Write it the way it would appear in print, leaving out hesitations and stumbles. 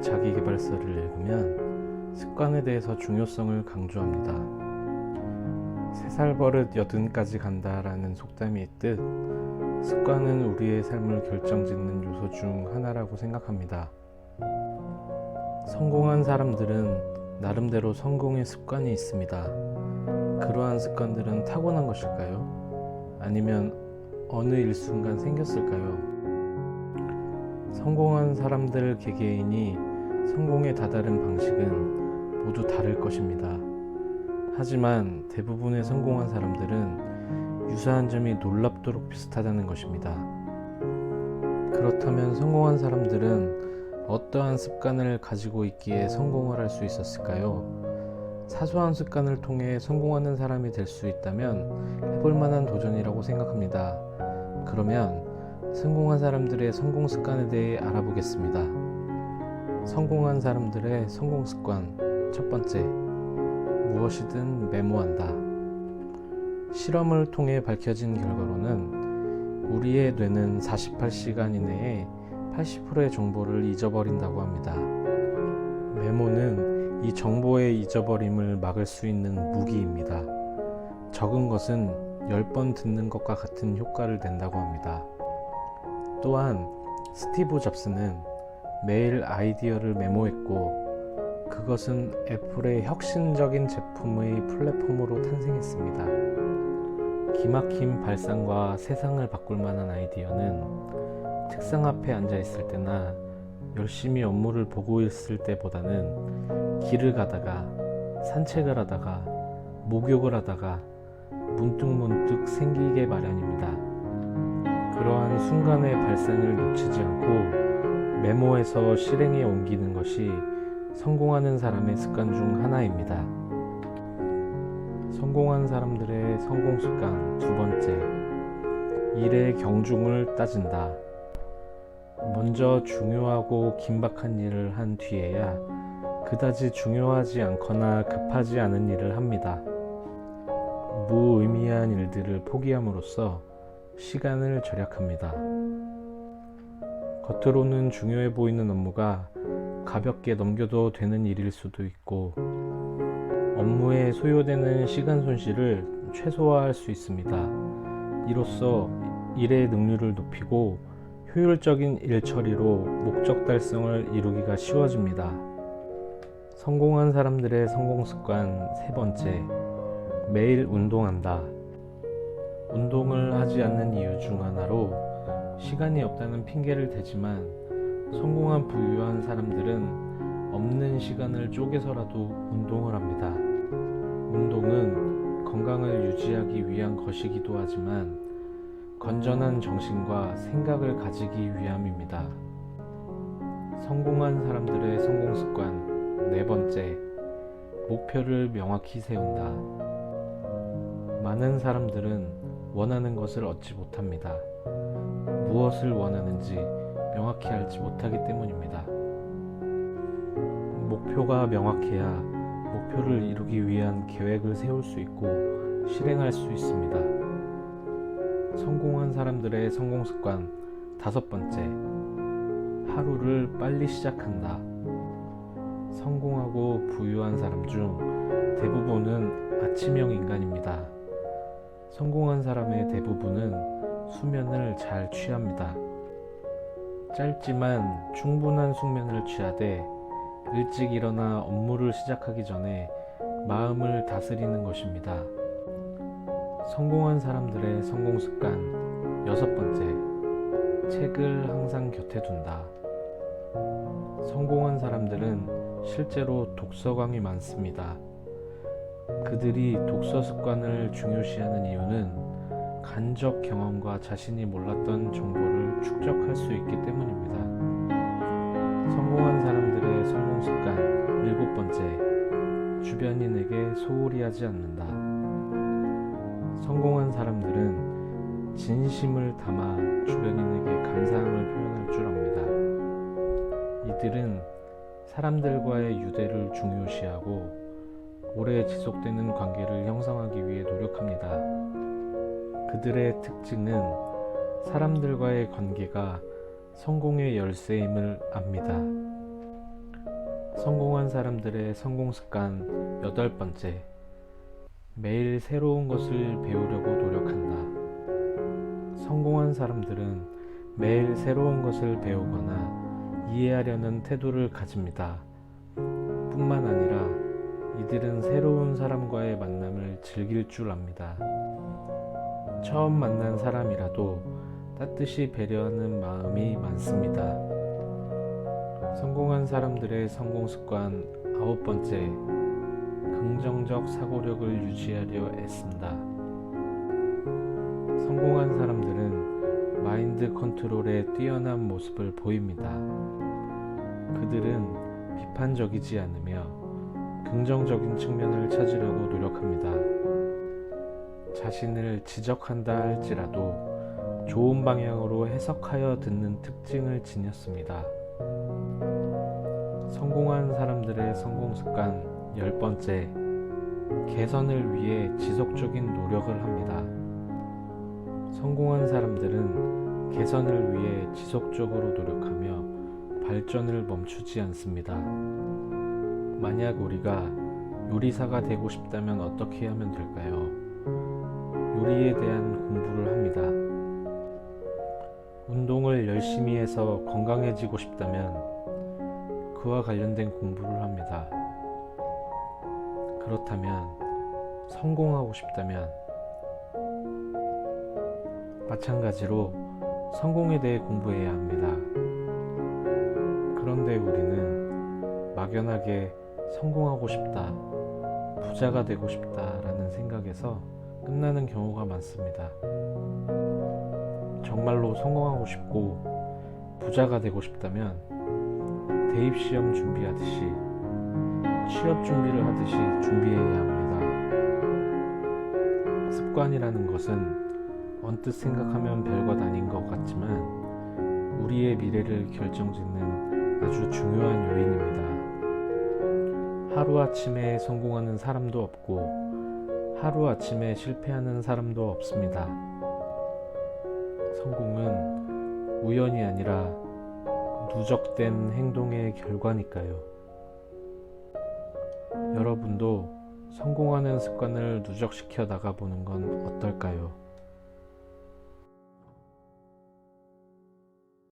습관의 자기계발서를 읽으면 습관에 대해서 중요성을 강조합니다. 3살 버릇 80까지 간다라는 속담이 있듯 습관은 우리의 삶을 결정짓는 요소 중 하나라고 생각합니다. 성공한 사람들은 나름대로 성공의 습관이 있습니다. 그러한 습관들은 타고난 것일까요? 아니면 어느 일순간 생겼을까요? 성공한 사람들 개개인이 성공에 다다른 방식은 모두 다를 것입니다. 하지만 대부분의 성공한 사람들은 유사한 점이 놀랍도록 비슷하다는 것입니다. 그렇다면 성공한 사람들은 어떠한 습관을 가지고 있기에 성공을 할 수 있었을까요? 사소한 습관을 통해 성공하는 사람이 될 수 있다면 해볼 만한 도전이라고 생각합니다. 그러면 성공한 사람들의 성공 습관에 대해 알아보겠습니다. 성공한 사람들의 성공 습관 첫 번째, 무엇이든 메모한다. 실험을 통해 밝혀진 결과로는 우리의 뇌는 48시간 이내에 80%의 정보를 잊어버린다고 합니다. 메모는 이 정보의 잊어버림을 막을 수 있는 무기입니다. 적은 것은 10번 듣는 것과 같은 효과를 낸다고 합니다. 또한 스티브 잡스는 매일 아이디어를 메모했고 그것은 애플의 혁신적인 제품의 플랫폼으로 탄생했습니다. 기막힌 발상과 세상을 바꿀 만한 아이디어는 책상 앞에 앉아 있을 때나 열심히 업무를 보고 있을 때보다는 길을 가다가, 산책을 하다가, 목욕을 하다가 문득문득 생기게 마련입니다. 그러한 순간의 발상을 놓치지 않고 메모해서 실행에 옮기는 것이 성공하는 사람의 습관 중 하나입니다. 성공한 사람들의 성공 습관 두 번째, 일의 경중을 따진다. 먼저 중요하고 긴박한 일을 한 뒤에야 그다지 중요하지 않거나 급하지 않은 일을 합니다. 무의미한 일들을 포기함으로써 시간을 절약합니다. 겉으로는 중요해 보이는 업무가 가볍게 넘겨도 되는 일일 수도 있고 업무에 소요되는 시간 손실을 최소화할 수 있습니다. 이로써 일의 능률을 높이고 효율적인 일 처리로 목적 달성을 이루기가 쉬워집니다. 성공한 사람들의 성공 습관 세 번째, 매일 운동한다. 운동을 하지 않는 이유 중 하나로 시간이 없다는 핑계를 대지만 성공한 부유한 사람들은 없는 시간을 쪼개서라도 운동을 합니다. 운동은 건강을 유지하기 위한 것이기도 하지만 건전한 정신과 생각을 가지기 위함입니다. 성공한 사람들의 성공 습관 네 번째, 목표를 명확히 세운다. 많은 사람들은 원하는 것을 얻지 못합니다. 무엇을 원하는지 명확히 알지 못하기 때문입니다. 목표가 명확해야 목표를 이루기 위한 계획을 세울 수 있고 실행할 수 있습니다. 성공한 사람들의 성공 습관 다섯 번째, 하루를 빨리 시작한다. 성공하고 부유한 사람 중 대부분은 아침형 인간입니다. 성공한 사람의 대부분은 수면을 잘 취합니다. 짧지만 충분한 숙면을 취하되 일찍 일어나 업무를 시작하기 전에 마음을 다스리는 것입니다. 성공한 사람들의 성공 습관 여섯 번째, 책을 항상 곁에 둔다. 성공한 사람들은 실제로 독서광이 많습니다. 그들이 독서 습관을 중요시하는 이유는 간접 경험과 자신이 몰랐던 정보를 축적할 수 있기 때문입니다. 성공한 사람들의 성공 습관 일곱 번째, 주변인에게 소홀히 하지 않는다. 성공한 사람들은 진심을 담아 주변인에게 감사함을 표현할 줄 압니다. 이들은 사람들과의 유대를 중요시하고 오래 지속되는 관계를 형성하기 위해 노력합니다. 그들의 특징은 사람들과의 관계가 성공의 열쇠임을 압니다. 성공한 사람들의 성공 습관 8번째. 매일 새로운 것을 배우려고 노력한다. 성공한 사람들은 매일 새로운 것을 배우거나 이해하려는 태도를 가집니다. 뿐만 아니라 이들은 새로운 사람과의 만남을 즐길 줄 압니다. 처음 만난 사람이라도 따뜻이 배려하는 마음이 많습니다. 성공한 사람들의 성공 습관 9번째. 긍정적 사고력을 유지하려 애쓴다. 성공한 사람들은 마인드 컨트롤에 뛰어난 모습을 보입니다. 그들은 비판적이지 않으며 긍정적인 측면을 찾으려고 노력합니다. 자신을 지적한다 할지라도 좋은 방향으로 해석하여 듣는 특징을 지녔습니다. 성공한 사람들의 성공 습관 10번째. 개선을 위해 지속적인 노력을 합니다. 성공한 사람들은 개선을 위해 지속적으로 노력하며 발전을 멈추지 않습니다. 만약 우리가 요리사가 되고 싶다면 어떻게 하면 될까요? 요리에 대한 공부를 합니다. 운동을 열심히 해서 건강해지고 싶다면 그와 관련된 공부를 합니다. 그렇다면 성공하고 싶다면 마찬가지로 성공에 대해 공부해야 합니다. 그런데 우리는 막연하게 성공하고 싶다, 부자가 되고 싶다 라는 생각에서 끝나는 경우가 많습니다. 정말로 성공하고 싶고 부자가 되고 싶다면 대입시험 준비하듯이 취업 준비를 하듯이 준비해야 합니다. 습관이라는 것은 언뜻 생각하면 별것 아닌 것 같지만 우리의 미래를 결정짓는 아주 중요한 요인입니다. 하루아침에 성공하는 사람도 없고 하루아침에 실패하는 사람도 없습니다. 성공은 우연이 아니라 누적된 행동의 결과니까요. 여러분도 성공하는 습관을 누적시켜 나가보는 건 어떨까요?